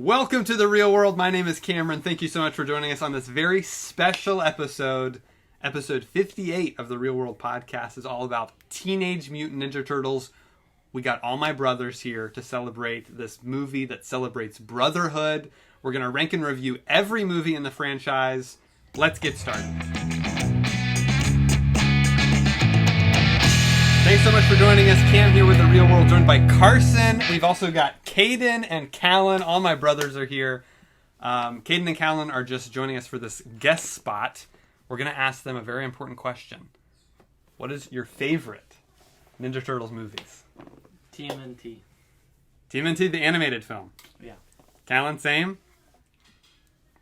Welcome to the real world. My name is Cameron. Thank you so much for joining us on this very special episode. Episode 58 of the Real World Podcast is all about Teenage Mutant Ninja Turtles. We got all my brothers here to celebrate this movie that celebrates brotherhood. We're going to rank and review every movie in the franchise. Let's get started. Thanks so much for joining us. Cam here with The Real World, joined by Carson. We've also got Caden and Callan. All my brothers are here. Caden and Callan are just joining us for this guest spot. We're going to ask them a very important question. What is your favorite Ninja Turtles movies? TMNT. TMNT, the animated film. Yeah. Callan, same?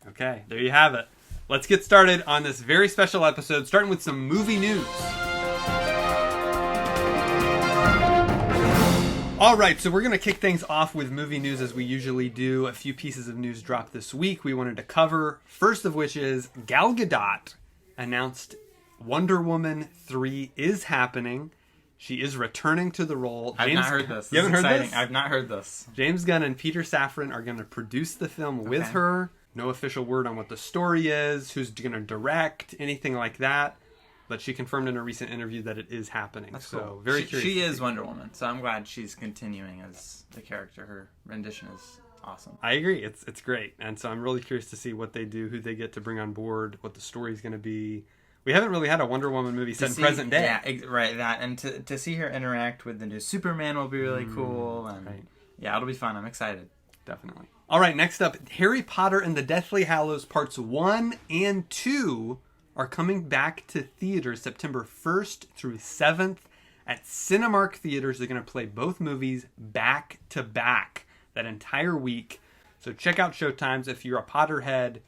Okay, there you have it. Let's get started on this very special episode, starting with some movie news. All right, so we're going to kick things off with movie news as we usually do. A few pieces of news dropped this week we wanted to cover. First of which is Gal Gadot announced Wonder Woman 3 is happening. She is returning to the role. I've not heard this. You haven't heard this? I've not heard this. James Gunn and Peter Safran are going to produce the film with her. No official word on what the story is, who's going to direct, anything like that. But she confirmed in a recent interview that it is happening. That's so cool. Very curious. She is Wonder Woman, so I'm glad she's continuing as the character. Her rendition is awesome. I agree. It's great. And so I'm really curious to see what they do, who they get to bring on board, what the story's going to be. We haven't really had a Wonder Woman movie set in present day. Yeah, right. That and to see her interact with the new Superman will be really cool. And right. Yeah, it'll be fun. I'm excited. Definitely. All right, next up, Harry Potter and the Deathly Hallows Parts 1 and 2 are coming back to theaters September 1st through 7th at Cinemark Theaters. They're going to play both movies back to back that entire week. So check out showtimes. If you're a Potterhead,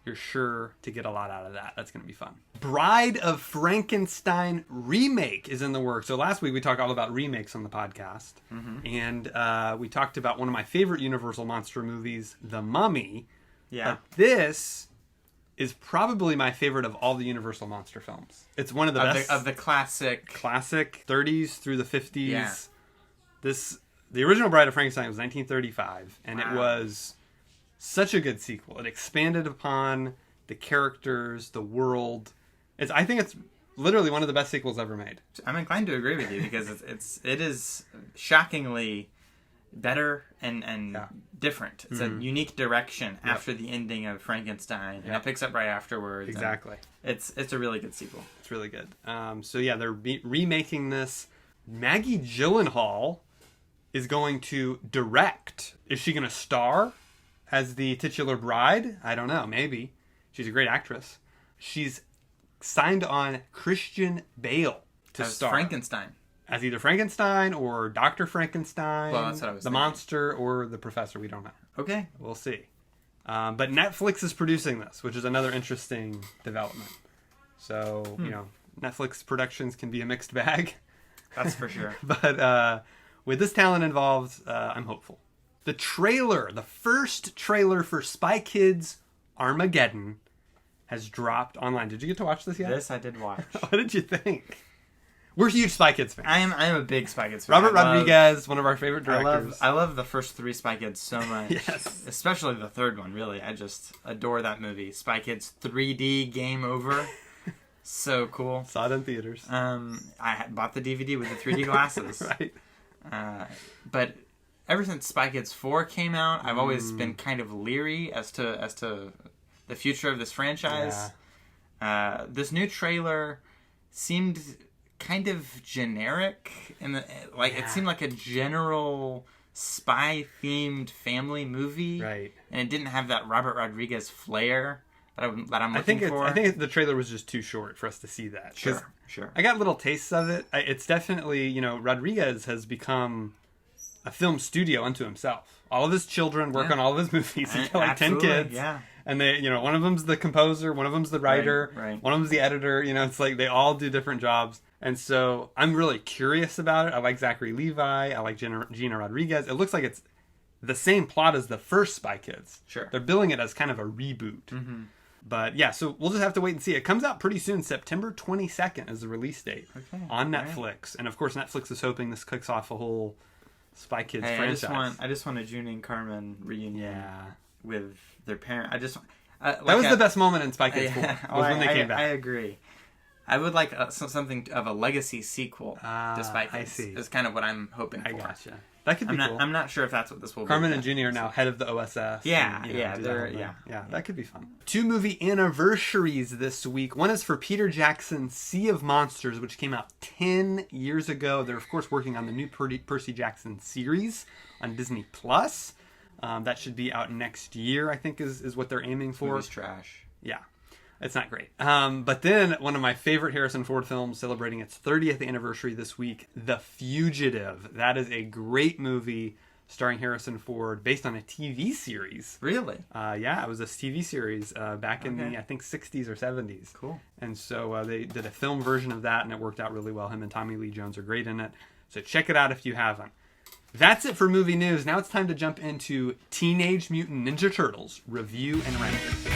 you're sure to get a lot out of that. That's going to be fun. Bride of Frankenstein remake is in the works. So last week we talked all about remakes on the podcast. And we talked about one of my favorite Universal monster movies, The Mummy. Yeah. But this is probably my favorite of all the Universal monster films. It's one of the best. Of the classic 30s through the 50s. Yeah. The original Bride of Frankenstein was 1935, and It was such a good sequel. It expanded upon the characters, the world. I think it's literally one of the best sequels ever made. I'm inclined to agree with you because it is shockingly better and different. It's a unique direction after the ending of Frankenstein, and it picks up right afterwards. Exactly. It's a really good sequel. It's really good. So yeah, they're remaking this. Maggie Gyllenhaal is going to direct. Is she going to star as the titular bride? I don't know. Maybe. She's a great actress. She's signed on Christian Bale to star. Frankenstein. As either Frankenstein or Dr. Frankenstein. Well, that's what I was the thinking. monster or the professor. We don't know. Okay. We'll see. But Netflix is producing this, which is another interesting development. So, Netflix productions can be a mixed bag. That's for sure. But with this talent involved, I'm hopeful. The first trailer for Spy Kids Armageddon has dropped online. Did you get to watch this yet? This I did watch. What did you think? We're huge Spy Kids fans. I'm a big Spy Kids fan. Robert Rodriguez, one of our favorite directors. I love the first three Spy Kids so much. Yes. Especially the third one, really. I just adore that movie. Spy Kids 3D Game Over. So cool. Saw it in theaters. I bought the DVD with the 3D glasses. Right. But ever since Spy Kids 4 came out, I've always been kind of leery as to the future of this franchise. Yeah. This new trailer seemed kind of generic, it seemed like a general spy-themed family movie, right? And it didn't have that Robert Rodriguez flair that I'm looking for. I think the trailer was just too short for us to see that. Sure. I got little tastes of it. It's definitely, Rodriguez has become a film studio unto himself. All of his children work on all of his movies. He's got like 10 kids. Yeah. And they, one of them's the composer, one of them's the writer, right. One of them's the editor. It's like they all do different jobs. And so I'm really curious about it. I like Zachary Levi. I like Gina Rodriguez. It looks like it's the same plot as the first Spy Kids. Sure. They're billing it as kind of a reboot. Mm-hmm. But yeah, so we'll just have to wait and see. It comes out pretty soon. September 22nd is the release date on Netflix. Right. And of course, Netflix is hoping this kicks off a whole Spy Kids Hey, franchise. I just want a June and Carmen reunion with their parent. That was the best moment in Spy Kids 4. Was when they came back. I agree. I would like something of a legacy sequel to Spy Kids. I see. Is kind of what I'm hoping for. I gotcha. That could be cool. I'm not sure if that's what this will be. Carmen and Junior are now head of the OSS. Yeah, that could be fun. 2 movie anniversaries this week. One is for Peter Jackson's Sea of Monsters, which came out 10 years ago. They're, of course, working on the new Percy Jackson series on Disney+. That should be out next year, I think, is what they're aiming for. Movie's trash. Yeah. It's not great. But then one of my favorite Harrison Ford films celebrating its 30th anniversary this week, The Fugitive. That is a great movie starring Harrison Ford based on a TV series. Really? Yeah, it was a TV series back in the, I think, 60s or 70s. Cool. And so they did a film version of that, and it worked out really well. Him and Tommy Lee Jones are great in it. So check it out if you haven't. That's it for movie news. Now it's time to jump into Teenage Mutant Ninja Turtles review and ranking.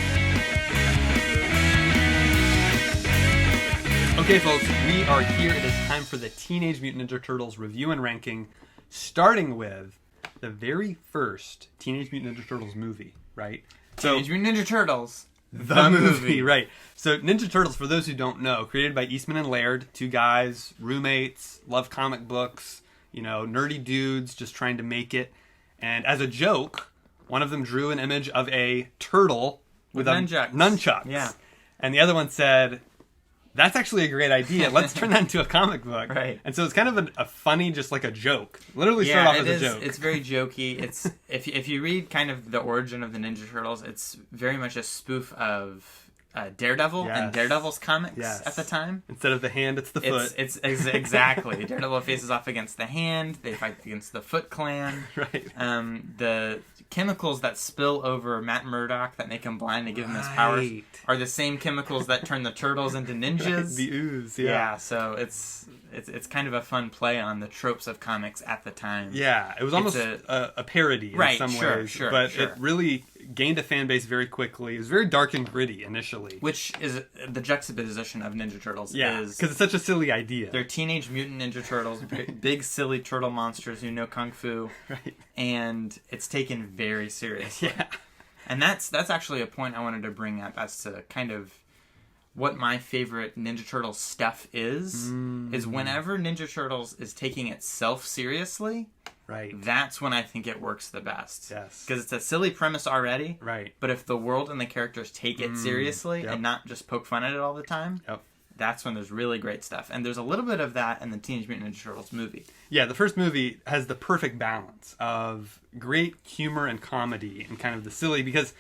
Okay, folks, we are here. It is time for the Teenage Mutant Ninja Turtles review and ranking, starting with the very first Teenage Mutant Ninja Turtles movie, right? Teenage Mutant Ninja Turtles, the movie, right? So Ninja Turtles, for those who don't know, created by Eastman and Laird, 2 guys, roommates, love comic books, nerdy dudes just trying to make it. And as a joke, one of them drew an image of a turtle with nunchucks. Yeah. And the other one said, that's actually a great idea. Let's turn that into a comic book. Right. And so it's kind of a funny, just like a joke. Literally start off as a joke. It's very jokey. It's if you read kind of the origin of the Ninja Turtles, it's very much a spoof of Daredevil and Daredevil's comics at the time. Instead of the hand, it's the foot. It's exactly. Daredevil faces off against the hand. They fight against the Foot Clan. Right. The chemicals that spill over Matt Murdock that make him blind and give him his powers are the same chemicals that turn the turtles into ninjas. Right. The ooze, yeah. So it's kind of a fun play on the tropes of comics at the time. Yeah, it was almost a parody in some ways, but it really gained a fan base very quickly. It was very dark and gritty initially, which is the juxtaposition of Ninja Turtles. Yeah, because it's such a silly idea. They're Teenage Mutant Ninja Turtles, big silly turtle monsters who know kung fu, right? And it's taken very seriously. Yeah, and that's actually a point I wanted to bring up as to kind of what my favorite Ninja Turtles stuff is whenever Ninja Turtles is taking itself seriously. Right. That's when I think it works the best. Yes. Because it's a silly premise already. Right. But if the world and the characters take it seriously and not just poke fun at it all the time, that's when there's really great stuff. And there's a little bit of that in the Teenage Mutant Ninja Turtles movie. Yeah, the first movie has the perfect balance of great humor and comedy and kind of the silly, because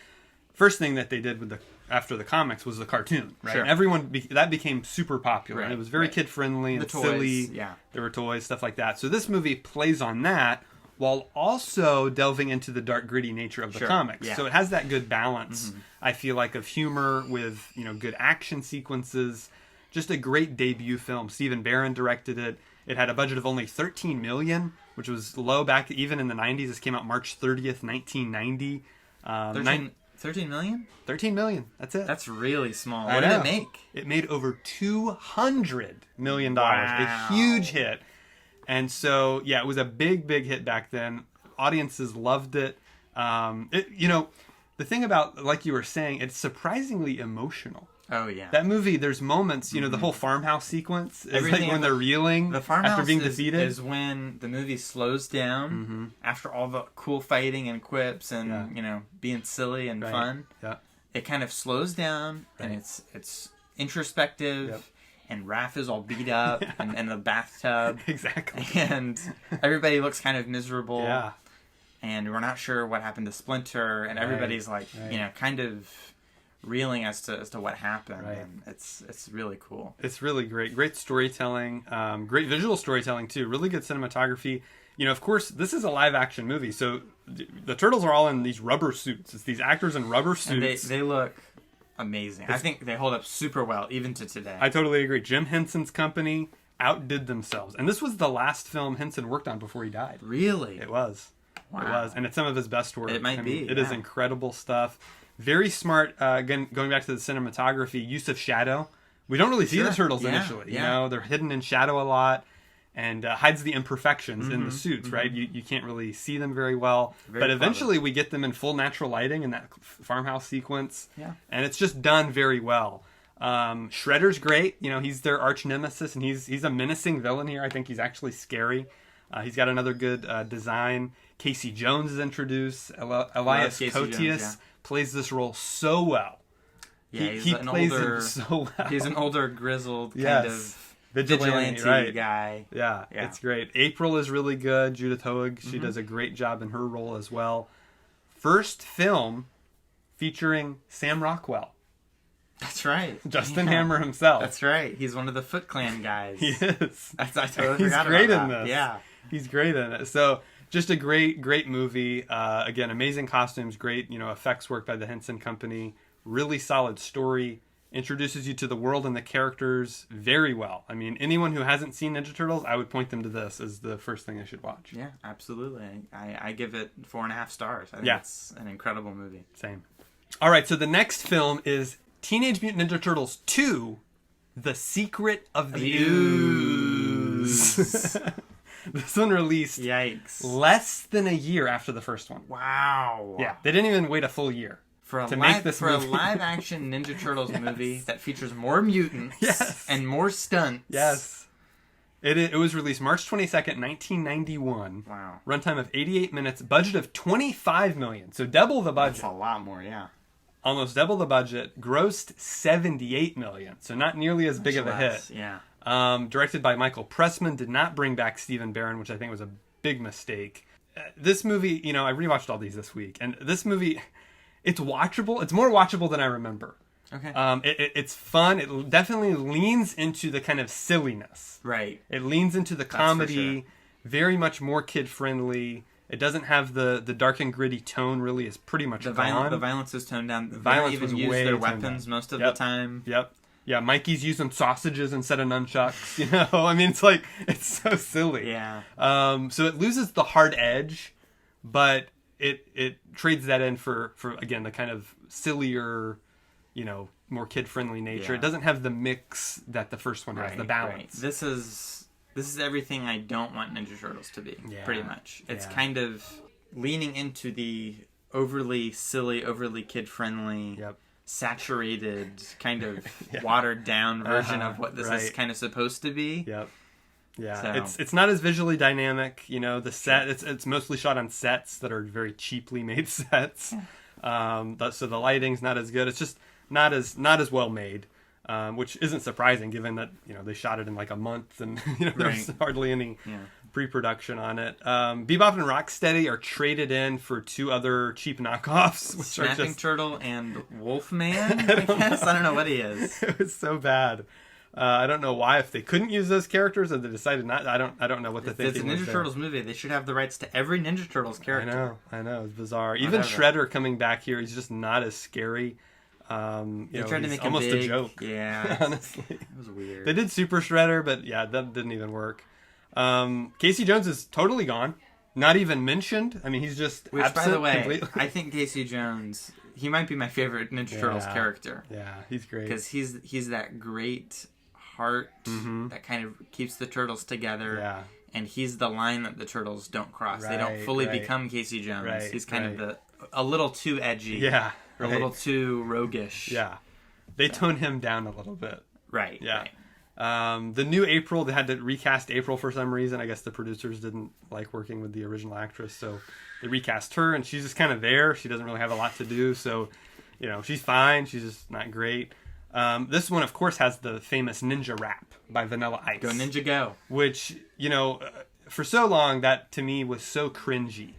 first thing that they did with after the comics was the cartoon, right? Sure. And everyone that became super popular, and it was very kid friendly and toys, silly. Yeah, there were toys, stuff like that. So this movie plays on that while also delving into the dark, gritty nature of the comics. Yeah. So it has that good balance, I feel like, of humor with good action sequences. Just a great debut film. Stephen Barron directed it. It had a budget of only $13 million, which was low back even in the 90s. This came out March 30th, 1990. 13 million? 13 million. That's it. That's really small. What did it make? It made over $200 million. Wow. A huge hit. And so, yeah, it was a big, big hit back then. Audiences loved it. The thing about, like you were saying, it's surprisingly emotional. Oh, yeah. That movie, there's moments, the whole farmhouse sequence is like when they're reeling after being defeated. Is when the movie slows down after all the cool fighting and quips and, being silly and fun. Yeah. It kind of slows down and it's introspective. Yep. And Raph is all beat up and in the bathtub. Exactly. And everybody looks kind of miserable. Yeah. And we're not sure what happened to Splinter. And everybody's like, kind of reeling as to what happened. Right. And it's really cool. It's really great. Great storytelling. Great visual storytelling, too. Really good cinematography. Of course, this is a live action movie. So the turtles are all in these rubber suits. It's these actors in rubber suits. And they look amazing. I think they hold up super well, even to today. I totally agree. Jim Henson's company outdid themselves. And this was the last film Henson worked on before he died. Really? It was. Wow. It was. And it's some of his best work. It might be. It is incredible stuff. Very smart, again, going back to the cinematography, use of shadow. We don't really see the turtles initially. They're hidden in shadow a lot. and hides the imperfections in the suits, right? You can't really see them very well. But eventually we get them in full natural lighting in that farmhouse sequence. Yeah. And it's just done very well. Shredder's great. He's their arch nemesis, and he's a menacing villain here. I think he's actually scary. He's got another good design. Casey Jones is introduced. Elias Koteas plays this role so well. Yeah, he plays it so well. He's an older, grizzled kind of vigilante right. guy. Yeah, it's great. April is really good. Judith Hoag, she does a great job in her role as well. First film featuring Sam Rockwell. That's right. Justin Hammer himself. That's right. He's one of the Foot Clan guys. He is. I totally He's forgot great about in that. this. Yeah. He's great in it. So just a great movie. Again, amazing costumes, great, effects work by the Henson Company. Really solid story. Introduces you to the world and the characters very well. I mean, anyone who hasn't seen Ninja Turtles, I would point them to this as the first thing they should watch. Yeah, absolutely. I give it 4.5 stars. I think it's an incredible movie. Same. All right, so the next film is Teenage Mutant Ninja Turtles 2, The Secret of the Ooze. This one released less than a year after the first one. Wow. Yeah, they didn't even wait a full year. For a live-action Ninja Turtles movie that features more mutants and more stunts. Yes. It was released March 22nd, 1991. Wow. Runtime of 88 minutes. Budget of $25 million. So double the budget. That's a lot more, yeah. Almost double the budget. Grossed $78 million. So not nearly as big of a hit. Yeah. Directed by Michael Pressman. Did not bring back Stephen Barron, which I think was a big mistake. This movie, I rewatched all these this week. And this movie... It's watchable. It's more watchable than I remember. Okay. It's fun. It definitely leans into the kind of silliness. Right. It leans into the comedy. Very much more kid friendly. It doesn't have the dark and gritty tone. Really, is pretty much gone. The violence is toned down. The violence they don't even use their weapons most of the time. Yep. Yeah, Mikey's using sausages instead of nunchucks. I mean, it's so silly. Yeah. So it loses the hard edge, but it trades that in for again the kind of sillier, more kid friendly nature. It doesn't have the mix that the first one has, the balance. Right. This is everything I don't want Ninja Turtles to be. Pretty much. It's kind of leaning into the overly silly, overly kid friendly, saturated, kind of watered down version of what this is kind of supposed to be. Yep. Yeah, so. It's not as visually dynamic. The set it's mostly shot on sets that are very cheaply made sets. So the lighting's not as good. It's just not as well made, which isn't surprising given that they shot it in like a month and there's hardly any pre-production on it. Bebop and Rocksteady are traded in for two other cheap knockoffs, which Snapping are just Turtle and Wolfman. I guess I don't know what he is. It was so bad. I don't know why, if they couldn't use those characters or they decided not. I don't know what the thinking was. It's a Ninja Turtles movie. They should have the rights to every Ninja Turtles character. I know. It's bizarre. Even Shredder coming back here, he's just not as scary. They tried to make almost a joke. Yeah, honestly, it was weird. They did Super Shredder, but that didn't even work. Casey Jones is totally gone. Not even mentioned. I mean, he's just absent. By the way, completely. I think Casey Jones. He might be my favorite Ninja Turtles character. Yeah, he's great because he's that great heart that kind of keeps the turtles together. Yeah. And he's the line that the turtles don't cross. They don't fully become Casey Jones. He's kind of a little too edgy. Yeah. A little too roguish. Yeah. They tone him down a little bit. Right. Yeah. Right. The new April, they had to recast April for some reason. I guess the producers didn't like working with the original actress, so they recast her, and she's just kind of there. She doesn't really have a lot to do, so she's fine. She's just not great. This one, of course, has the famous Ninja Rap by Vanilla Ice. Go Ninja Go. Which, for so long, that to me was so cringy.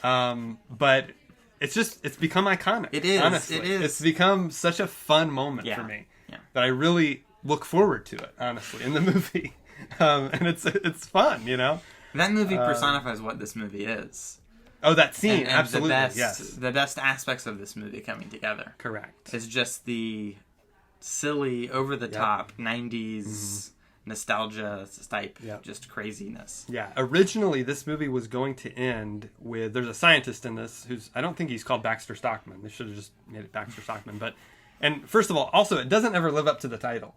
But it's become iconic. It is. Honestly. It is. It's become such a fun moment for me that I really look forward to it, honestly, in the movie. And it's fun, That movie personifies what this movie is. Oh, that scene, and absolutely, the best aspects of this movie coming together. Correct. It's just the silly, over-the-top 90s nostalgia type, just craziness. Yeah. Originally, this movie was going to end with... There's a scientist in this who's... I don't think he's called Baxter Stockman. They should have just made it Baxter Stockman. And first of all, also, it doesn't ever live up to the title.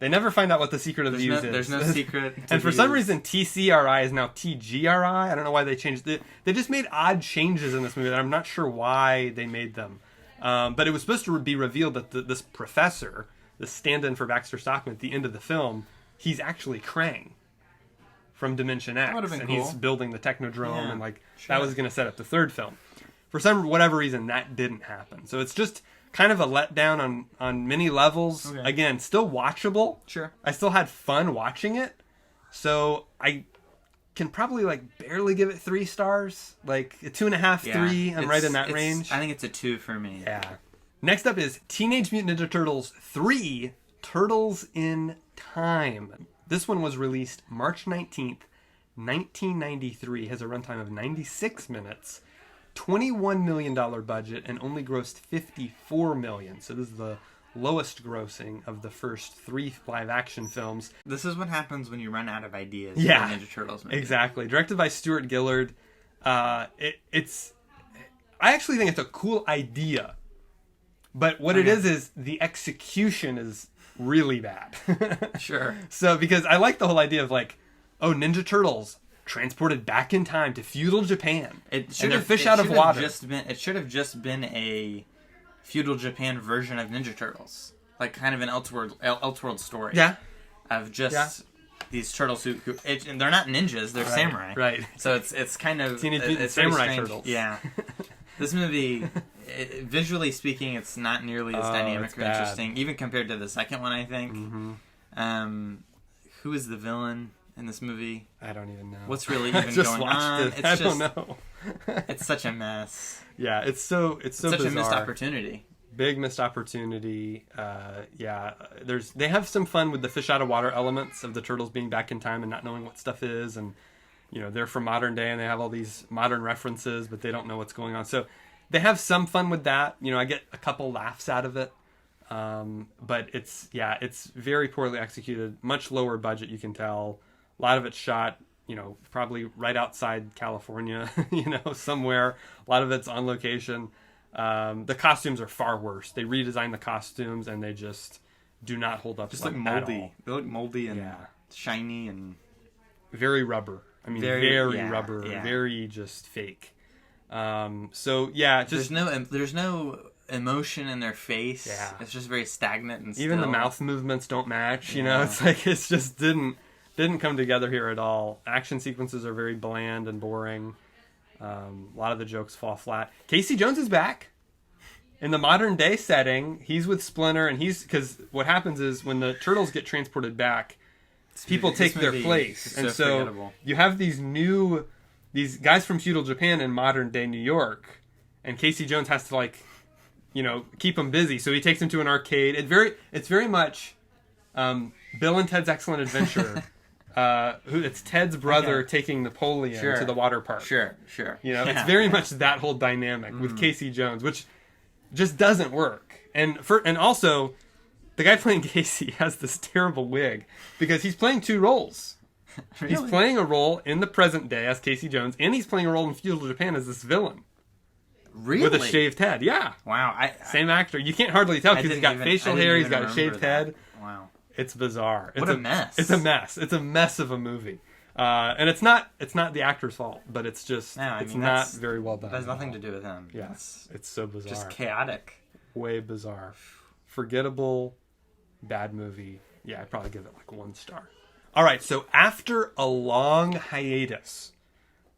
They never find out what the secret of the use is. There's no secret. And for some reason, TCRI is now TGRI. I don't know why they changed it. They just made odd changes in this movie that I'm not sure why they made them. But it was supposed to be revealed that this professor, the stand-in for Baxter Stockman at the end of the film, he's actually Krang from Dimension X. That would have been and cool. He's building the Technodrome, and sure. that was going to set up the third film. For whatever reason, that didn't happen. So it's just kind of a letdown on many levels. Okay. Again, still watchable. Sure. I still had fun watching it. So I can probably barely give it 3 stars. Like a 2.5, 3. I'm right in that range. I think it's a 2 for me. Yeah. Next up is Teenage Mutant Ninja Turtles 3, Turtles in Time. This one was released March 19th, 1993. Has a runtime of 96 minutes. $21 million budget and only grossed $54 million. So this is the lowest grossing of the first 3 live-action films. This is what happens when you run out of ideas for a Ninja Turtles movie. Exactly. Directed by Stuart Gillard. I actually think it's a cool idea. But what it is the execution is really bad. Sure. So, because I like the whole idea of Ninja Turtles transported back in time to feudal Japan. It should have It should have just been a feudal Japan version of Ninja Turtles, kind of an Elseworld story. Yeah. Of just these turtles who and they're not ninjas, they're samurai. Right. So it's kind of Teenage Mutant Samurai Turtles. Yeah. This movie, visually speaking, it's not nearly as dynamic or interesting, even compared to the second one, I think. Mm-hmm. Who is the villain in this movie? I don't even know. What's really even going on? I don't know. It's such a mess. Yeah, it's so such bizarre. A missed opportunity. Big missed opportunity. They have some fun with the fish out of water elements of the turtles being back in time and not knowing what stuff is, and they're from modern day and they have all these modern references, but they don't know what's going on. So they have some fun with that. I get a couple laughs out of it. But it's very poorly executed, much lower budget, you can tell. A lot of it's shot, probably right outside California, somewhere. A lot of it's on location. The costumes are far worse. They redesigned the costumes and they just do not hold up. Just look moldy. They look moldy and shiny and very rubber. I mean, very rubber, very just fake. There's no emotion in their face. Yeah. It's just very stagnant and still. Even the mouth movements don't match. It's just didn't come together here at all. Action sequences are very bland and boring. A lot of the jokes fall flat. Casey Jones is back in the modern day setting. He's with Splinter, and because what happens is when the turtles get transported back, people take their place, and so you have these guys from feudal Japan in modern day New York, and Casey Jones has to keep them busy. So he takes them to an arcade. It's very much Bill and Ted's Excellent Adventure. It's Ted's brother taking Napoleon to the water park. Sure. It's very much that whole dynamic with Casey Jones, which just doesn't work. And also, the guy playing Casey has this terrible wig because he's playing 2 roles. Really? He's playing a role in the present day as Casey Jones, and he's playing a role in feudal Japan as this villain. Really? With a shaved head, yeah. Wow. Same actor. You can't hardly tell because he's got facial hair, he's got a shaved head. Wow. It's bizarre. What a mess. It's a mess. It's a mess of a movie. And it's not the actor's fault, but it's just not very well done. It has nothing to do with him. Yeah, it's so bizarre. Just chaotic. Way bizarre. Forgettable, bad movie. Yeah, I'd probably give it 1 star. All right, so after a long hiatus,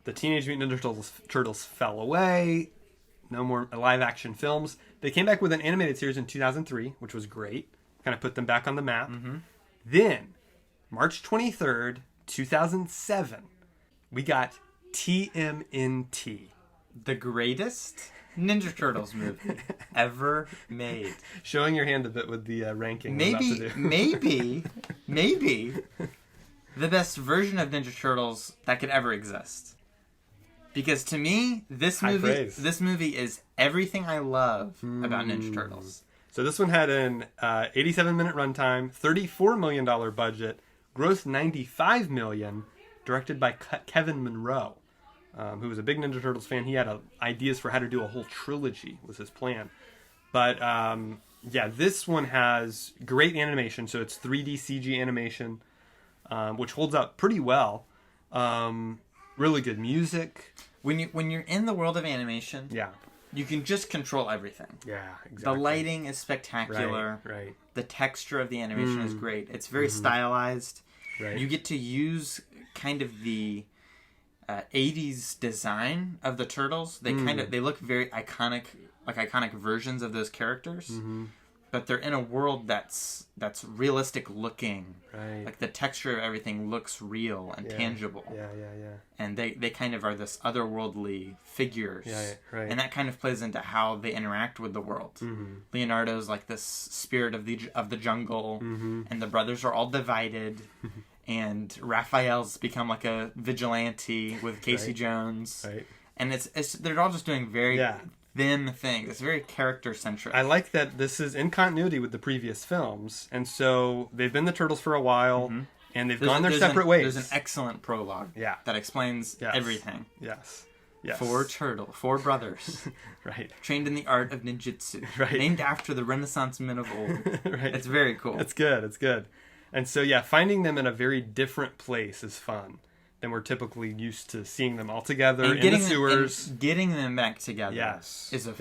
the Teenage Mutant Ninja Turtles fell away. No more live-action films. They came back with an animated series in 2003, which was great. Kind of put them back on the map. Mm-hmm. Then, March 23rd, 2007, we got TMNT. The greatest Ninja Turtles movie ever made. Showing your hand a bit with the ranking. Maybe the best version of Ninja Turtles that could ever exist. Because to me, this movie is everything I love about Ninja Turtles. So this one had an 87-minute runtime, $34 million budget, grossed $95 million, directed by Kevin Monroe, who was a big Ninja Turtles fan. He had ideas for how to do a whole trilogy, was his plan. But Yeah, this one has great animation. So it's 3D CG animation, which holds up pretty well. Really good music. When you're in the world of animation, Yeah. you can just control everything. Yeah, exactly. The lighting is spectacular. Right. The texture of the animation is great. It's very stylized. Right. You get to use kind of the 80s design of the turtles. They they look very iconic, like iconic versions of those characters. But they're in a world that's realistic looking. Right. Like the texture of everything looks real and tangible. Yeah. And they kind of are this otherworldly figures. Yeah, right. And that kind of plays into how they interact with the world. Leonardo's like this spirit of the jungle, and the brothers are all divided. And Raphael's become like a vigilante with Casey Jones. Right. And they're all just doing very them things. It's very character centric. I like that this is in continuity with the previous films, and so they've been the Turtles for a while, and they've gone their separate ways. There's an excellent prologue that explains everything. Yes. 4 brothers. Right. Trained in the art of ninjutsu. Right. Named after the Renaissance men of old. Right. It's very cool. It's good. And so, finding them in a very different place is fun than we're typically used to seeing them all together in the sewers. Getting them back together is a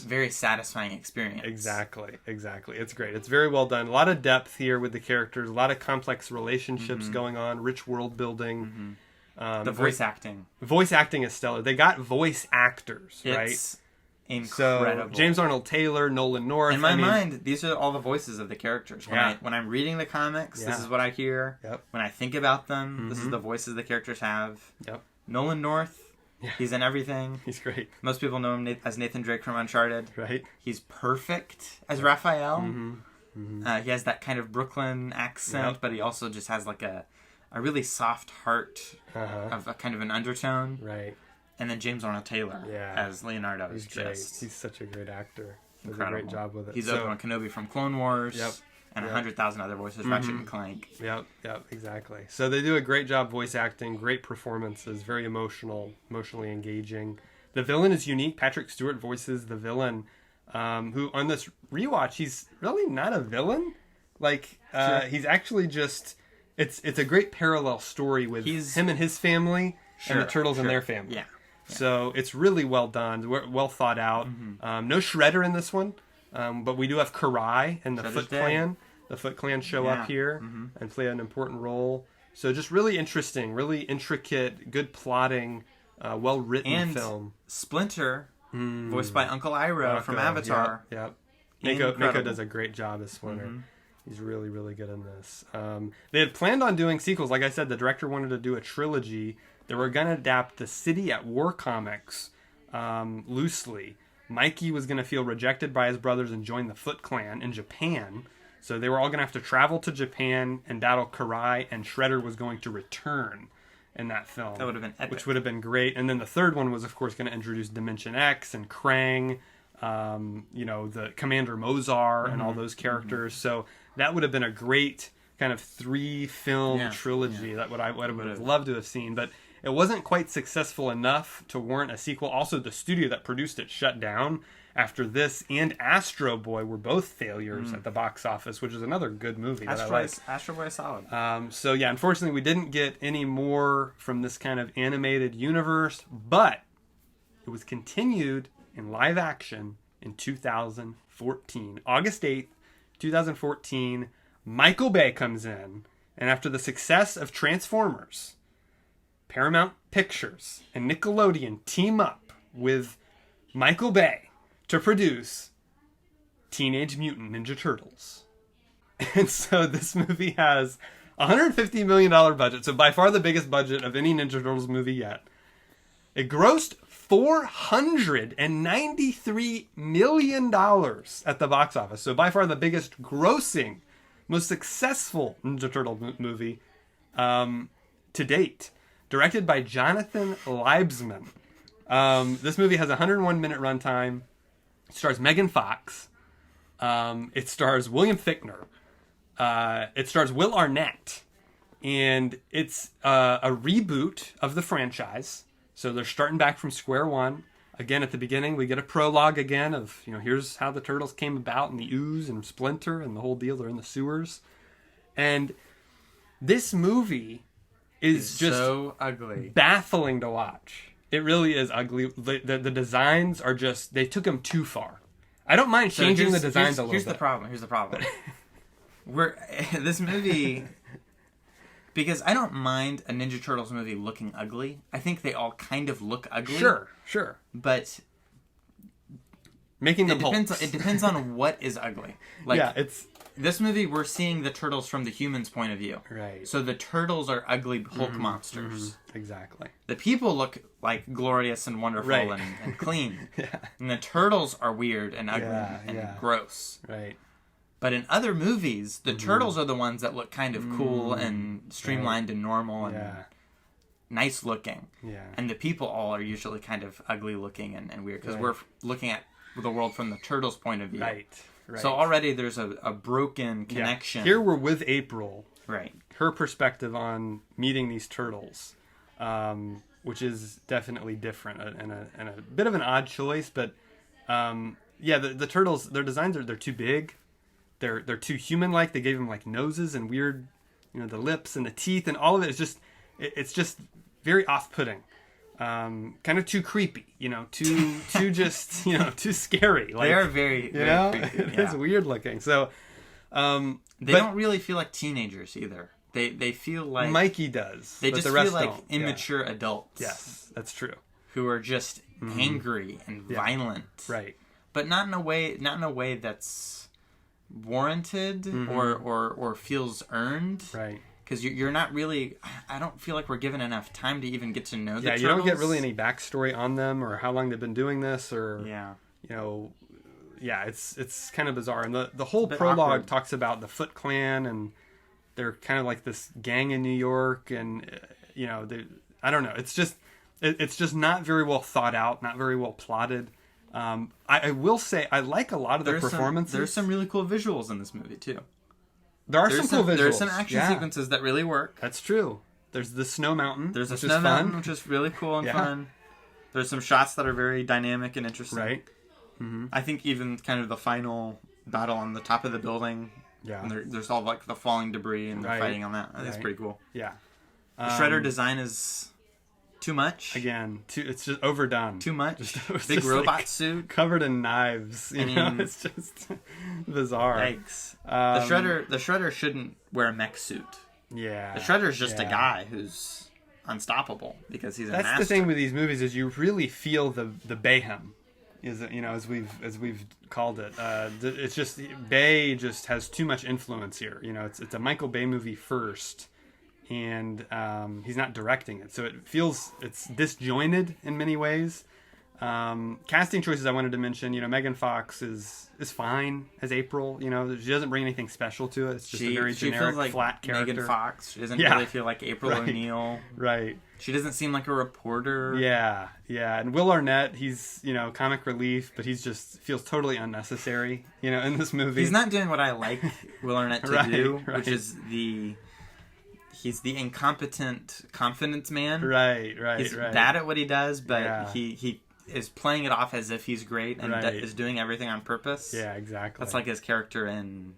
very satisfying experience. Exactly. It's great. It's very well done. A lot of depth here with the characters. A lot of complex relationships going on. Rich world building. The voice acting. Voice acting is stellar. They got voice actors, right? It's incredible. So, James Arnold Taylor, Nolan North. In my mind, these are all the voices of the characters. When I'm reading the comics, this is what I hear. Yep. When I think about them, this is the voices the characters have. Yep. Nolan North, he's in everything. He's great. Most people know him as Nathan Drake from Uncharted. Right. He's perfect as Raphael. He has that kind of Brooklyn accent, but he also just has like a really soft heart of a kind of an undertone. Right. And then James Arnold Taylor as Leonardo. He's great. He's such a great actor. Does incredible. a great job with it. He's Obi-Wan Kenobi from Clone Wars. Yep. And 100,000 other voices, Ratchet and Clank. Yep, exactly. So they do a great job voice acting, great performances, very emotionally engaging. The villain is unique. Patrick Stewart voices the villain, who on this rewatch, he's really not a villain. Like, he's actually just... It's a great parallel story with him and his family and the Turtles and their family. Yeah. So it's really well done, well thought out. No Shredder in this one, but we do have Karai and the Foot Clan. The Foot Clan show up here and play an important role. So just really interesting, really intricate, good plotting, well-written film. Splinter, voiced by Uncle Iroh from Avatar. Yep. Mako does a great job as Splinter. He's really, really good in this. They had planned on doing sequels. Like I said, the director wanted to do a trilogy. They were going to adapt the City at War comics loosely. Mikey was going to feel rejected by his brothers and join the Foot Clan in Japan. So they were all going to have to travel to Japan and battle Karai, and Shredder was going to return in that film. That would have been epic. Which would have been great. And then the third one was, of course, going to introduce Dimension X and Krang, the Commander Mozar and all those characters. So that would have been a great kind of 3-film trilogy that I would have loved to have seen. But it wasn't quite successful enough to warrant a sequel. Also, the studio that produced it shut down after this, and Astro Boy were both failures at the box office, which is another good movie that I like. Astro Boy is solid. Unfortunately, we didn't get any more from this kind of animated universe, but it was continued in live action in 2014. August 8th, 2014, Michael Bay comes in, and after the success of Transformers, Paramount Pictures and Nickelodeon team up with Michael Bay to produce Teenage Mutant Ninja Turtles. And so this movie has a $150 million budget, so by far the biggest budget of any Ninja Turtles movie yet. It grossed $493 million at the box office, so by far the biggest grossing, most successful Ninja Turtle movie to date. Directed by Jonathan Liebesman. This movie has a 101-minute runtime. It stars Megan Fox. It stars William Fichtner. It stars Will Arnett. And it's a reboot of the franchise. So they're starting back from square one. Again, at the beginning, we get a prologue again of, here's how the Turtles came about, and the Ooze and Splinter and the whole deal. They're in the sewers. And this movie is just so ugly. Baffling to watch. It really is ugly. The designs are just, they took them too far. I don't mind changing the designs a little bit. Here's the problem. This movie... Because I don't mind a Ninja Turtles movie looking ugly. I think they all kind of look ugly. Sure. But making them it depends on what is ugly. This movie, we're seeing the Turtles from the humans' point of view. Right. So the Turtles are ugly Hulk monsters. Exactly. The people look like glorious and wonderful and clean. And the Turtles are weird and ugly and gross. Right. But in other movies, the Turtles are the ones that look kind of cool and streamlined and normal and nice looking. Yeah. And the people all are usually kind of ugly looking and weird because we're looking at the world from the Turtles' point of view. Right. So already there's a broken connection. Here we're with April. Right. Her perspective on meeting these Turtles, which is definitely different and a bit of an odd choice. But the Turtles, their designs they're too big. They're too human-like. They gave them like noses and weird, the lips and the teeth and all of it is just, it's just very off-putting. Kind of too creepy, too just, too scary. They are very creepy. It's weird looking. So, they don't really feel like teenagers either. They feel like Mikey does. They but just the rest feel like don't. immature adults. Yes, that's true. Who are just angry and violent. Right. But not in a way that's warranted or feels earned. Right. Because you're not really... I don't feel like we're given enough time to even get to know the Turtles. Yeah, you don't get really any backstory on them or how long they've been doing this or... it's kind of bizarre. And the whole prologue talks about the Foot Clan and they're kind of like this gang in New York and, I don't know. It's just not very well thought out, not very well plotted. I will say I like a lot of the performances. There's some really cool visuals in this movie too. There's some cool visuals. There's some action sequences that really work. That's true. There's the snow mountain. There's a snow mountain, which is really cool and fun. There's some shots that are very dynamic and interesting. Right. Mm-hmm. I think even kind of the final battle on the top of the building. Yeah. And there's all like the falling debris and they're fighting on that. I think it's pretty cool. Yeah. The Shredder design is too much. Again, it's just overdone. Too much. Big robot suit. Covered in knives. It's just bizarre. Yikes. The Shredder shouldn't wear a mech suit. Yeah. The Shredder's just a guy who's unstoppable because he's a master. That's the thing with these movies is you really feel the Mayhem. As we've called it. It's just Bay just has too much influence here. It's a Michael Bay movie first. And he's not directing it, so it's disjointed in many ways. Casting choices I wanted to mention, Megan Fox is fine as April. She doesn't bring anything special to it. It's just a very generic, like flat character. Megan Fox. She doesn't really feel like April O'Neil. Right. She doesn't seem like a reporter. Yeah. And Will Arnett, he's comic relief, but he's just feels totally unnecessary. In this movie, he's not doing what I like Will Arnett to do, which is he's the incompetent confidence man. Right. He's bad at what he does, but he is playing it off as if he's great and is doing everything on purpose. Yeah, exactly. That's like his character in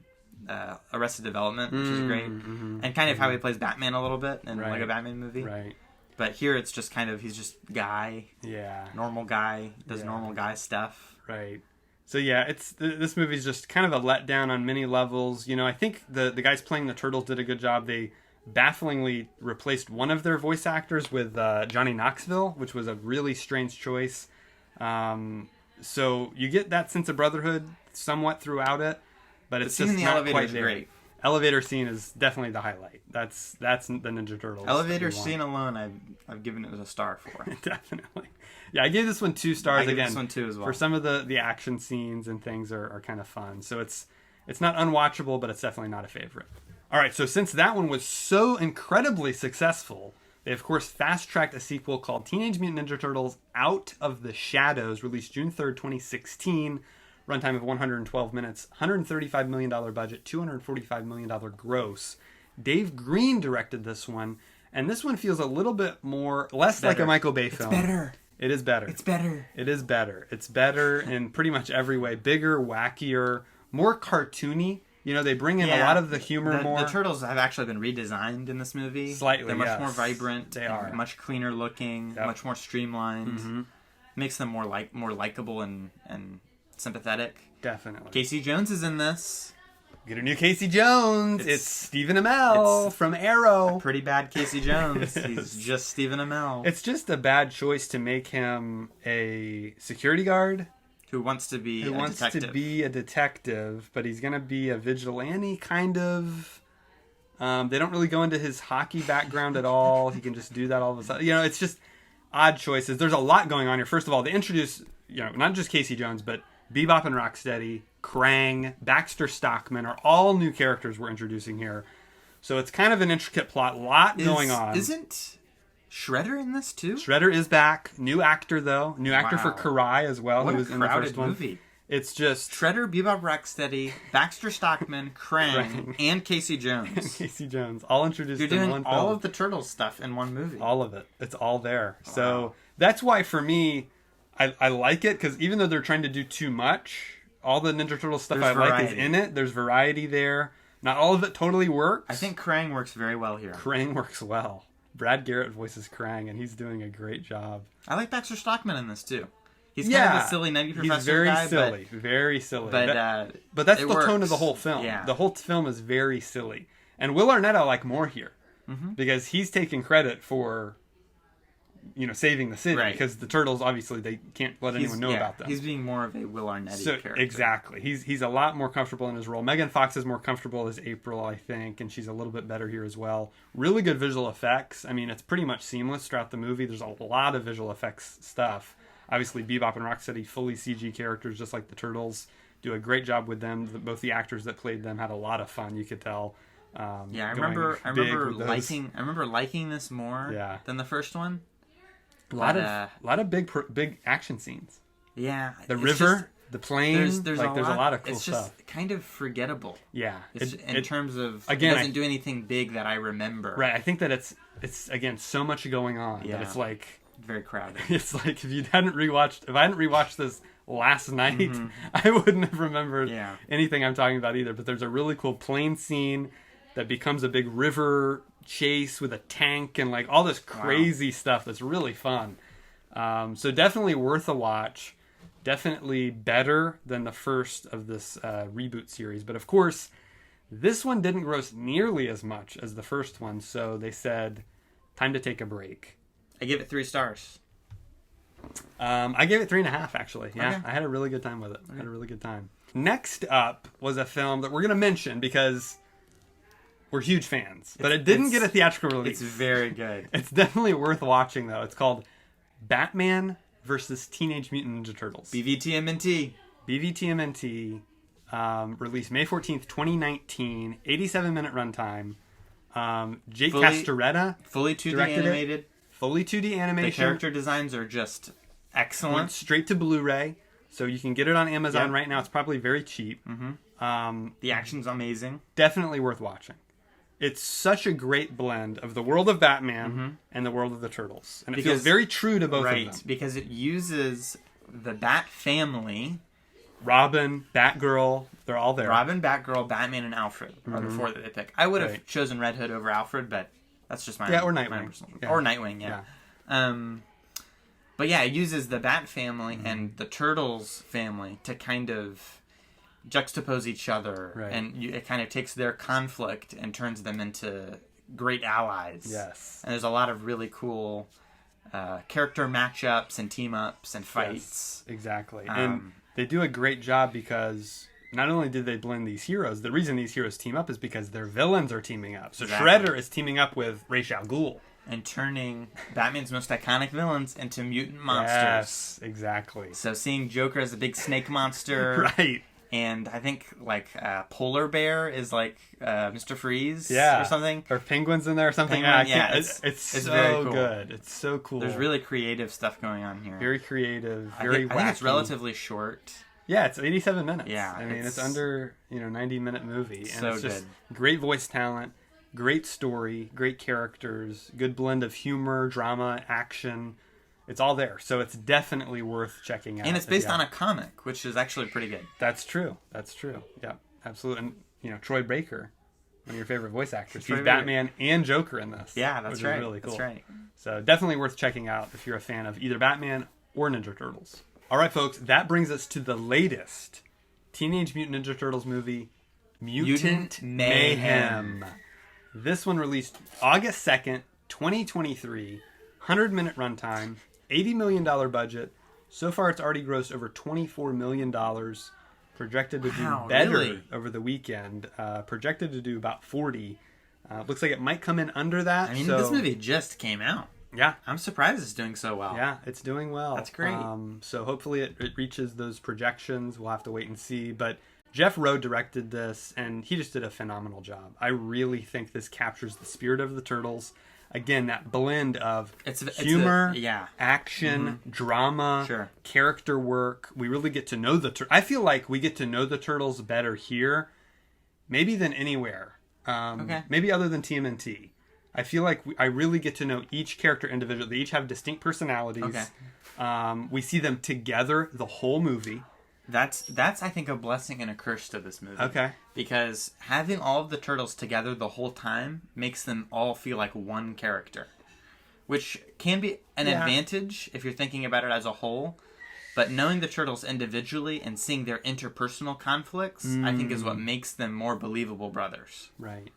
Arrested Development, which is great. And kind of how he plays Batman a little bit in like a Batman movie. Right. But here it's just kind of, he's just guy. Yeah. Normal guy, does normal guy stuff. Right. So yeah, this movie's just kind of a letdown on many levels. I think the guys playing the Turtles did a good job. They bafflingly replaced one of their voice actors with Johnny Knoxville, which was a really strange choice. So you get that sense of brotherhood somewhat throughout it, but it's just not quite there. Great. Elevator scene is definitely the highlight. That's the Ninja Turtles. Elevator scene alone, I've given it a star for. Definitely. Yeah, I gave this one 2 stars. I gave this one 2 as well. For some of the action scenes and things are kind of fun. So it's not unwatchable, but it's definitely not a favorite. All right, so since that one was so incredibly successful, they of course fast-tracked a sequel called Teenage Mutant Ninja Turtles Out of the Shadows, released June 3rd, 2016. Runtime of 112 minutes, $135 million budget, $245 million gross. Dave Green directed this one, and this one feels a little bit less like a Michael Bay film. It's better. It is better. It's better. It is better. It's better in pretty much every way. Bigger, wackier, more cartoony. You know, they bring in a lot of the humor more. The Turtles have actually been redesigned in this movie. Slightly, They're much more vibrant. They are. Much cleaner looking, much more streamlined. Mm-hmm. Makes them more likable and sympathetic. Definitely. Casey Jones is in this. Get a new Casey Jones. It's Stephen Amell from Arrow. A pretty bad Casey Jones. He's just Stephen Amell. It's just a bad choice to make him a security guard. Who wants to be a detective, but he's going to be a vigilante, kind of. They don't really go into his hockey background at all. He can just do that all of a sudden. You know, it's just odd choices. There's a lot going on here. First of all, they introduce, you know, not just Casey Jones, but Bebop and Rocksteady, Krang, Baxter Stockman are all new characters we're introducing here. So it's kind of an intricate plot, lot going on. Isn't Shredder in this too? Shredder is back. New actor, though. New actor for Karai as well. What who was a in the first movie. One. It's just Shredder, Bebop, Rocksteady, Baxter Stockman, Krang, and Casey Jones. Casey Jones, all introduced in one film. All of the Turtles stuff in one movie. All of it. It's all there. Wow. So that's why, for me, I like it, because even though they're trying to do too much, all the Ninja Turtle stuff like is in it. There's variety there. Not all of it totally works. I think Krang works very well here. Krang works well. Brad Garrett voices Krang, and he's doing a great job. I like Baxter Stockman in this, too. He's kind of a silly nutty professor guy. Very silly. But that's the tone of the whole film. Yeah. The whole film is very silly. And Will Arnett I like more here. Mm-hmm. Because he's taking credit for, you know, saving the city. Right. Because the Turtles, obviously, they can't let anyone know about them. He's being more of a Will Arnett character. Exactly. He's a lot more comfortable in his role. Megan Fox is more comfortable as April, I think, and she's a little bit better here as well. Really good visual effects. I mean, it's pretty much seamless throughout the movie. There's a lot of visual effects stuff. Obviously, Bebop and Rocksteady, fully CG characters, just like the Turtles. Do a great job with them. Both the actors that played them had a lot of fun, you could tell. I remember liking this more than the first one. A lot of big action scenes. Yeah, the river, the plane. There's a lot of cool stuff. It's just kind of forgettable. Yeah, in terms of again, it doesn't do anything big that I remember. Right, I think that it's again so much going on that it's like very crowded. It's like if I hadn't rewatched this last night, I wouldn't have remembered anything I'm talking about either. But there's a really cool plane scene that becomes a big river chase with a tank and like all this crazy stuff that's really fun. So definitely worth a watch. Definitely better than the first of this reboot series. But of course, this one didn't gross nearly as much as the first one. So they said, time to take a break. I give it 3 stars. I gave it 3.5 actually. Yeah, okay. I had a really good time with it. I had a really good time. Next up was a film that we're going to mention because we're huge fans, but it didn't get a theatrical release. It's very good. It's definitely worth watching, though. It's called Batman versus Teenage Mutant Ninja Turtles. BVTMNT. BVTMNT. Released May 14th, 2019. 87-minute runtime. Jake Castoretta. Fully 2D animated. Fully 2D animation. The character designs are just excellent. Went straight to Blu-ray, so you can get it on Amazon right now. It's probably very cheap. Mm-hmm. The action's amazing. Definitely worth watching. It's such a great blend of the world of Batman and the world of the Turtles. And it feels very true to both of them. Right, because it uses the Bat family. Robin, Batgirl, they're all there. Robin, Batgirl, Batman, and Alfred are the 4 that they pick. I would have chosen Red Hood over Alfred, but that's just my or Nightwing. Or Nightwing, But yeah, it uses the Bat family and the Turtles family to kind of juxtapose each other, and it kind of takes their conflict and turns them into great allies. Yes. And there's a lot of really cool character matchups and team-ups and fights. Yes, exactly. And they do a great job because not only did they blend these heroes, the reason these heroes team up is because their villains are teaming up. So Shredder is teaming up with Ra's al Ghul. And turning Batman's most iconic villains into mutant monsters. Yes, exactly. So seeing Joker as a big snake monster. Right. And I think, like, Polar Bear is, like, Mr. Freeze or something. Or Penguin's in there or something. It's so very cool. good. It's so cool. There's really creative stuff going on here. Very creative, wacky. I think it's relatively short. Yeah, it's 87 minutes. Yeah. I mean, it's under, 90-minute movie. And so it's just good. Great voice talent, great story, great characters, good blend of humor, drama, action. It's all there. So it's definitely worth checking out. And it's based on a comic, which is actually pretty good. That's true. Yeah, absolutely. And, Troy Baker, one of your favorite voice actors. He's Baker. Batman and Joker in this. Yeah, that's which right. is really cool. That's right. So definitely worth checking out if you're a fan of either Batman or Ninja Turtles. All right, folks, that brings us to the latest Teenage Mutant Ninja Turtles movie, Mutant Mayhem. This one released August 2nd, 2023, 100-minute runtime, $80 million budget. So far, it's already grossed over $24 million. Projected to do better over the weekend. Projected to do about 40. Looks like it might come in under that. I mean, this movie just came out. Yeah. I'm surprised it's doing so well. Yeah, it's doing well. That's great. So hopefully it reaches those projections. We'll have to wait and see. But Jeff Rowe directed this, and he just did a phenomenal job. I really think this captures the spirit of the Turtles. Again, that blend of humor, action, drama, character work. We really get to know the Turtles. I feel like we get to know the Turtles better here, maybe than anywhere. Maybe other than TMNT. I feel like I really get to know each character individually. They each have distinct personalities. We see them together the whole movie. That's I think a blessing and a curse to this movie. Okay. Because having all of the Turtles together the whole time makes them all feel like one character, which can be an advantage if you're thinking about it as a whole. But knowing the Turtles individually and seeing their interpersonal conflicts, I think is what makes them more believable brothers. Right.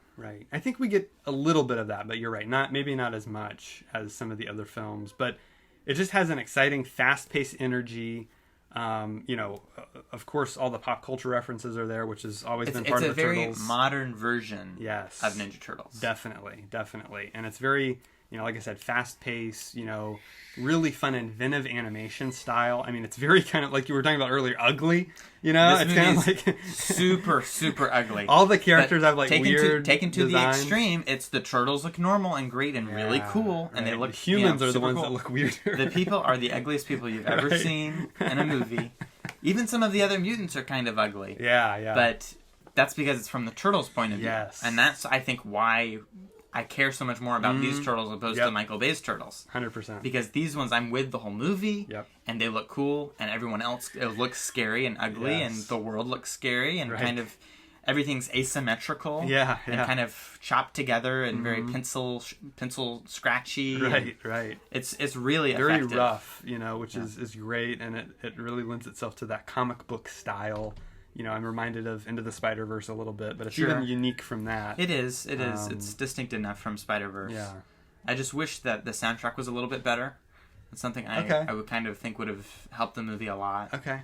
I think we get a little bit of that, but you're right. Maybe not as much as some of the other films, but it just has an exciting, fast-paced energy. Of course, all the pop culture references are there, which has always been part of the Turtles. It's a very modern version of Ninja Turtles. Definitely. And it's very, like I said, fast-paced, really fun, inventive animation style. I mean, it's very kind of like you were talking about earlier, ugly. It's kind of like super, super ugly. All the characters have like weird taken to designs. the extreme. It's the Turtles look normal and great and really cool, and they look. The humans are the ones that look weird. The people are the ugliest people you've ever seen in a movie. Even some of the other mutants are kind of ugly. Yeah. But that's because it's from the Turtles' point of view. Yes. And that's, I think, why I care so much more about these Turtles opposed to Michael Bay's Turtles. 100%. Because these ones I'm with the whole movie, and they look cool, and everyone else looks scary and ugly, and the world looks scary, and kind of everything's asymmetrical. And kind of chopped together and very pencil scratchy. Right. It's really very effective. rough, which is great, and it really lends itself to that comic book style. I'm reminded of Into the Spider-Verse a little bit, but it's even unique from that. It is. It's distinct enough from Spider-Verse. Yeah. I just wish that the soundtrack was a little bit better. It's something I would kind of think would have helped the movie a lot. Okay.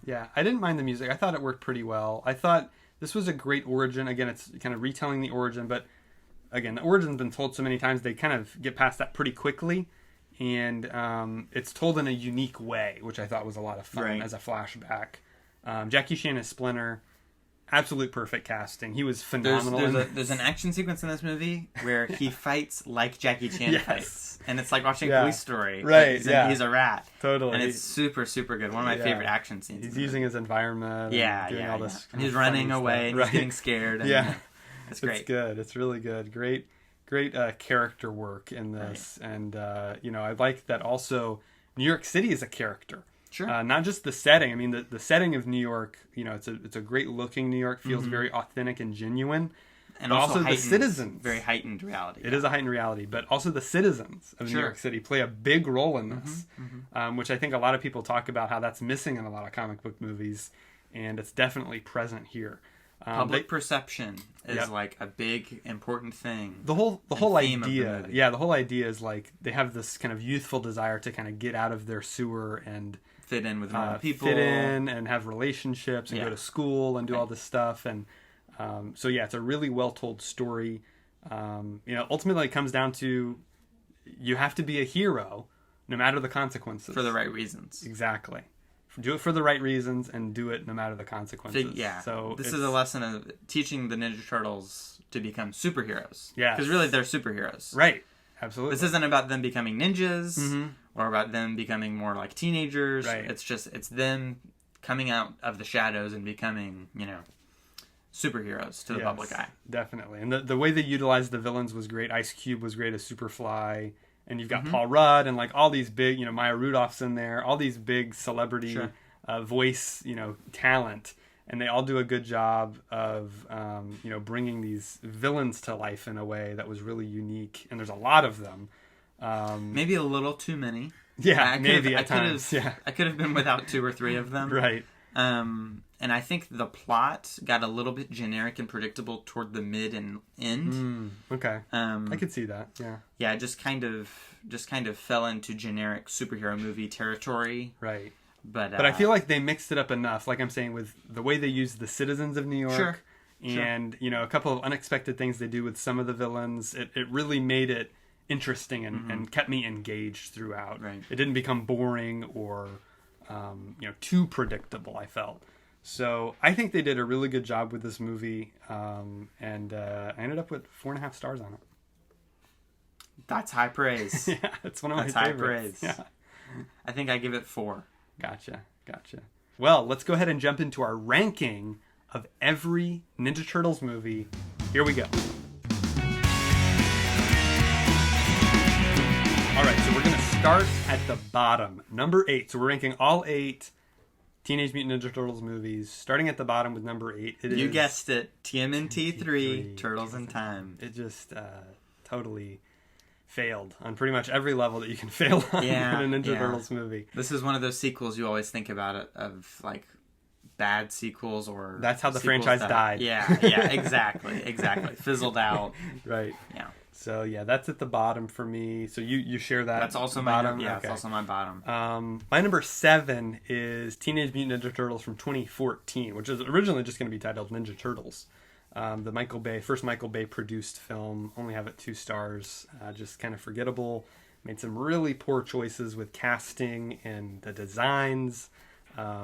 Yeah, I didn't mind the music. I thought it worked pretty well. I thought this was a great origin. Again, it's kind of retelling the origin, but again, the origin's been told so many times, they kind of get past that pretty quickly. And it's told in a unique way, which I thought was a lot of fun as a flashback. Jackie Chan as Splinter, absolute perfect casting. He was phenomenal. There's an action sequence in this movie where he fights like Jackie Chan fights, and it's like watching Police Story. Right? He's a rat. Totally. And it's super, super good. One of my favorite action scenes. He's using his environment. Doing all this. And he's running away. And he's getting scared. And, it's great. It's good. It's really good. Great character work in this, and I like that also. New York City is a character. Sure. Not just the setting. I mean, the setting of New York, it's a great looking New York, feels very authentic and genuine. And but also the citizens. Very heightened reality. It is a heightened reality, but also the citizens of New York City play a big role in this, which I think a lot of people talk about how that's missing in a lot of comic book movies, and it's definitely present here. Public perception is like a big important thing. The whole idea, the whole idea is like they have this kind of youthful desire to kind of get out of their sewer and fit in with normal people, fit in and have relationships and go to school and do all this stuff. And it's a really well told story. Ultimately it comes down to you have to be a hero no matter the consequences. For the right reasons. Exactly. Do it for the right reasons and do it no matter the consequences. So this is a lesson of teaching the Ninja Turtles to become superheroes. Yeah. Because really they're superheroes. Right. Absolutely. This isn't about them becoming ninjas or about them becoming more like teenagers. Right. It's them coming out of the shadows and becoming, superheroes to the public eye. Definitely. And the way they utilized the villains was great. Ice Cube was great as Superfly. and you've got Paul Rudd and like all these big, Maya Rudolph's in there, all these big celebrity voice, talent, and they all do a good job of, bringing these villains to life in a way that was really unique. And there's a lot of them. Maybe a little too many. Yeah, maybe at times. I could have been without 2 or 3 of them. Right. And I think the plot got a little bit generic and predictable toward the mid and end. Okay. I could see that. Yeah. Yeah, it just kind of fell into generic superhero movie territory. Right. But I feel like they mixed it up enough, like I'm saying, with the way they use the citizens of New York. Sure. And, a couple of unexpected things they do with some of the villains. It really made it interesting and kept me engaged throughout. Right. It didn't become boring or, too predictable, I felt. So I think they did a really good job with this movie. And I ended up with 4.5 stars on it. That's high praise. Yeah, it's one of my favorites. High praise. Yeah. I think I give it 4. Gotcha. Well, let's go ahead and jump into our ranking of every Ninja Turtles movie. Here we go. All right, so we're going to start at the bottom. Number 8. So we're ranking all 8 Teenage Mutant Ninja Turtles movies, starting at the bottom with number 8. You guessed it. TMNT 3, Turtles in Time. It just totally failed on pretty much every level that you can fail on in a Ninja Turtles movie. This is one of those sequels you always think about it, of like bad sequels, or that's how the franchise died. Yeah, exactly. Fizzled out. Right. Yeah. So yeah, that's at the bottom for me. So you share that. That's also bottom. Yeah, it's also my bottom. My number 7 is Teenage Mutant Ninja Turtles from 2014, which is originally just going to be titled Ninja Turtles. The first Michael Bay produced film. Only have it 2 stars. Just kind of forgettable. Made some really poor choices with casting and the designs.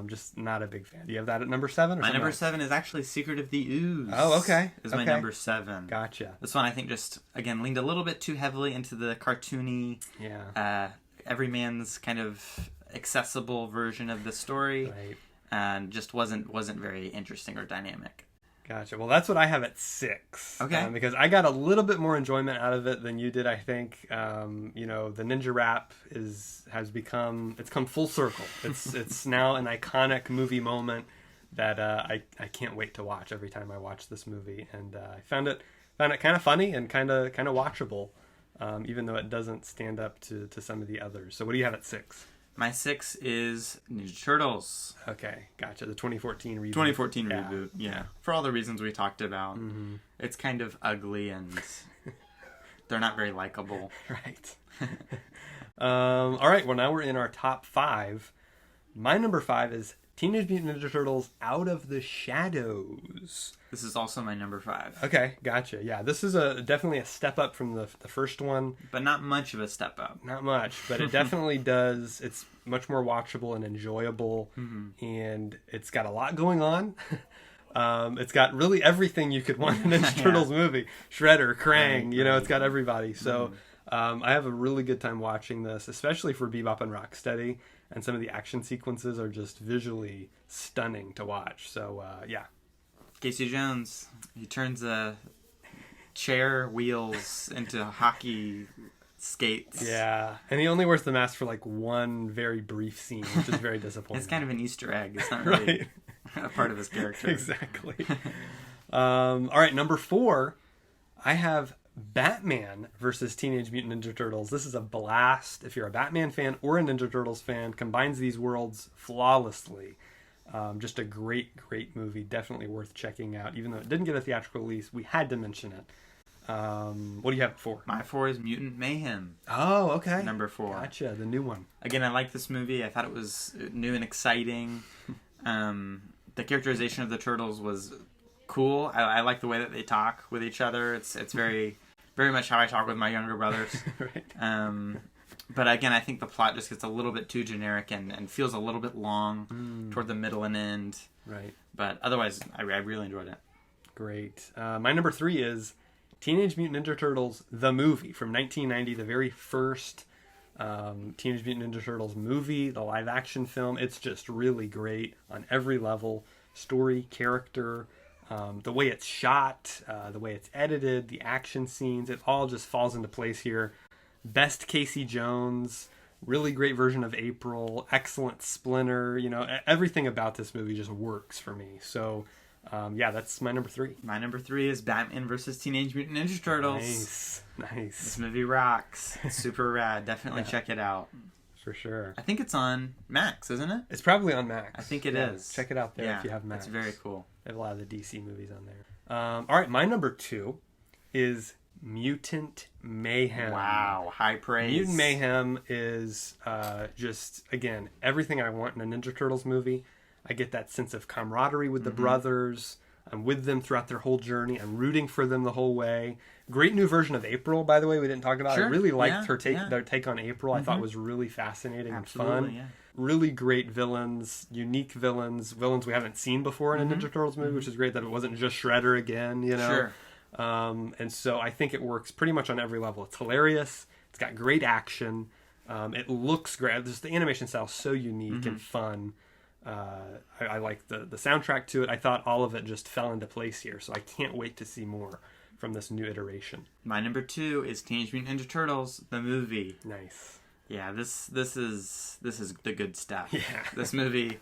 Just not a big fan. Do you have that at number 7? Or my number 7 is actually Secret of the Ooze. Oh, okay. My number 7. Gotcha. This one I think just, again, leaned a little bit too heavily into the cartoony, everyman's kind of accessible version of the story. Right. And just wasn't very interesting or dynamic. Gotcha. Well, that's what I have at 6. Okay. Because I got a little bit more enjoyment out of it than you did, I think. The ninja rap it's come full circle. It's now an iconic movie moment that I can't wait to watch every time I watch this movie. And I found it kind of funny and kind of watchable, even though it doesn't stand up to some of the others. So what do you have at 6? My 6 is Ninja Turtles. Okay, gotcha. The 2014 reboot. 2014 reboot, yeah. For all the reasons we talked about. Mm-hmm. It's kind of ugly and they're not very likable. Right. All right, well now we're in our top 5. My number 5 is Teenage Mutant Ninja Turtles Out of the Shadows. This is also my number 5. Okay, gotcha. Yeah, this is definitely a step up from the first one. But not much of a step up. Not much, but it definitely does. It's much more watchable and enjoyable, and it's got a lot going on. It's got really everything you could want in a Ninja Turtles movie. Shredder, Krang, it's got everybody. So I have a really good time watching this, especially for Bebop and Rocksteady. And some of the action sequences are just visually stunning to watch. So, yeah. Casey Jones, he turns chair wheels into hockey skates. Yeah. And he only wears the mask for like one very brief scene, which is very disappointing. It's kind of an Easter egg. It's not really a part of his character. Exactly. All right, number 4, I have Batman versus Teenage Mutant Ninja Turtles. This is a blast. If you're a Batman fan or a Ninja Turtles fan, combines these worlds flawlessly. Just a great movie. Definitely worth checking out. Even though it didn't get a theatrical release, we had to mention it. What do you have it for? My 4 is Mutant Mayhem. Oh, okay. Number 4. Gotcha, the new one. Again, I like this movie. I thought it was new and exciting. The characterization of the Turtles was cool. I like the way that they talk with each other. It's very, very much how I talk with my younger brothers. Right. But again, I think the plot just gets a little bit too generic and feels a little bit long toward the middle and end. Right. But otherwise, I really enjoyed it. Great. My number 3 is Teenage Mutant Ninja Turtles, the movie from 1990, the very first Teenage Mutant Ninja Turtles movie, the live action film. It's just really great on every level. Story, character, the way it's shot, the way it's edited, the action scenes, it all just falls into place here. best Casey Jones, really great version of April, excellent Splinter. You know, everything about this movie just works for me. So, yeah, that's my number 3. My number 3 is Batman vs. Teenage Mutant Ninja Turtles. Nice. This movie rocks. It's super rad. Definitely check it out. For sure. I think it's on Max, isn't it? It's probably on Max. I think it is. Check it out there if you have Max. It's very cool. They have a lot of the DC movies on there. All right, my number 2 is Mutant Mayhem. Wow, high praise. Mutant Mayhem is just, again, everything I want in a Ninja Turtles movie. I get that sense of camaraderie with the brothers. I'm with them throughout their whole journey. I'm rooting for them the whole way. Great new version of April, by the way, we didn't talk about. Sure. I really liked their take on April. I thought was really fascinating and fun. Yeah. Really great villains, unique villains we haven't seen before in a Ninja Turtles movie, which is great that it wasn't just Shredder again, you know? Sure. And so I think it works pretty much on every level. It's hilarious. It's got great action. It looks great. Just the animation style is so unique and fun. I like the soundtrack to it. I thought all of it just fell into place here, so I can't wait to see more from this new iteration. My number 2 is Teenage Mutant Ninja Turtles, the movie. Nice. Yeah, this is the good stuff. Yeah. This movie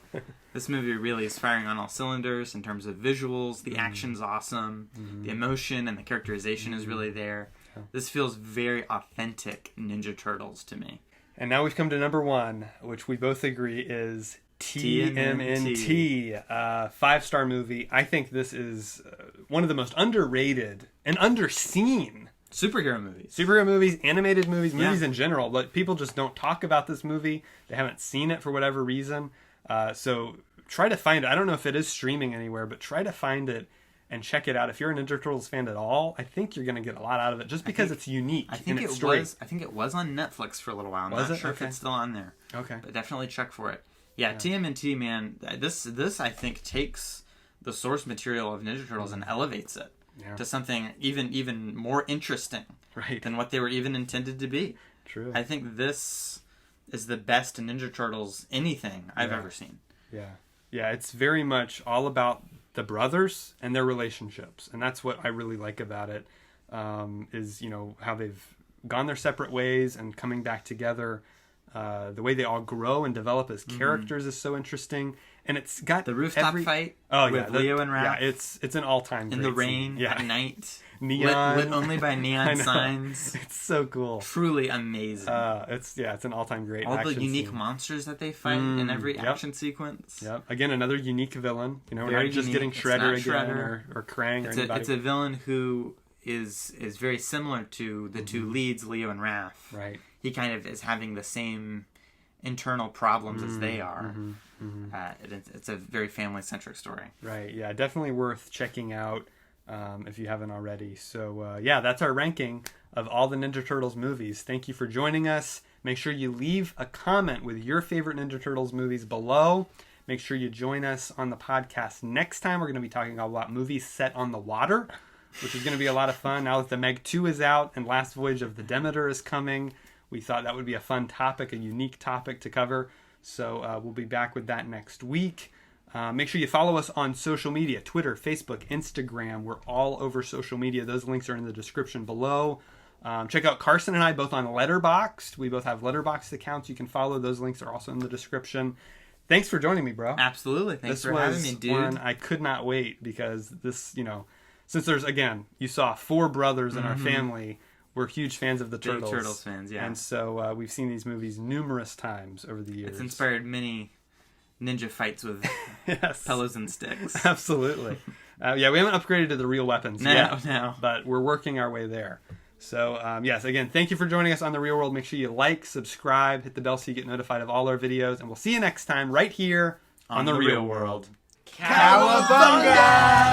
really is firing on all cylinders in terms of visuals. The action's awesome. The emotion and the characterization is really there. Yeah. This feels very authentic Ninja Turtles to me. And now we've come to number 1, which we both agree is TMNT, 5-star movie. I think this is one of the most underrated and underseen superhero movies, animated movies in general. But people just don't talk about this movie. They haven't seen it for whatever reason. So try to find it. I don't know if it is streaming anywhere, but try to find it and check it out. If you're a Ninja Turtles fan at all, I think you're going to get a lot out of it just because it's unique. I think it was on Netflix for a little while. I'm not sure if it's still on there. Okay, but definitely check for it. Yeah, TMNT, man, this I think takes the source material of Ninja Turtles and elevates it to something even more interesting than what they were even intended to be. True. I think this is the best Ninja Turtles anything I've ever seen. Yeah. Yeah, it's very much all about the brothers and their relationships. And that's what I really like about it, is, you know, how they've gone their separate ways and coming back together. The way they all grow and develop as characters is so interesting, and it's got the rooftop fight with Leo and Raph. Yeah, it's an all-time in the rain scene. at night, neon lit only by neon signs. It's so cool, truly amazing. It's an all-time great. All action the unique scene. monsters that they fight in every action sequence. Yep. Again, another unique villain. You know, we're not just getting Shredder again or Krang or anybody. It's a villain who is very similar to the two leads, Leo and Raph. Right. He kind of is having the same internal problems as they are. It's a very family-centric story. Right, yeah, definitely worth checking out if you haven't already. So, yeah, that's our ranking of all the Ninja Turtles movies. Thank you for joining us. Make sure you leave a comment with your favorite Ninja Turtles movies below. Make sure you join us on the podcast next time. We're going to be talking about movies set on the water, which is going to be a lot of fun. Now that the Meg 2 is out and Last Voyage of the Demeter is coming, we thought that would be a fun topic, a unique topic to cover. So we'll be back with that next week. Make sure you follow us on social media, Twitter, Facebook, Instagram. We're all over social media. Those links are in the description below. Check out Carson and I both on Letterboxd. We both have Letterboxd accounts you can follow. Those links are also in the description. Thanks for joining me, bro. Absolutely. Thanks for having me, dude. One I could not wait because this, you know, since there's, again, you saw 4 brothers in our family. We're huge fans of the Turtles. Big Turtles fans, yeah. And so we've seen these movies numerous times over the years. It's inspired many ninja fights with pillows and sticks. Absolutely. Yeah, we haven't upgraded to the real weapons yet. No. But we're working our way there. So, yes, again, thank you for joining us on The Real World. Make sure you like, subscribe, hit the bell so you get notified of all our videos. And we'll see you next time right here on The Real World. Cowabunga!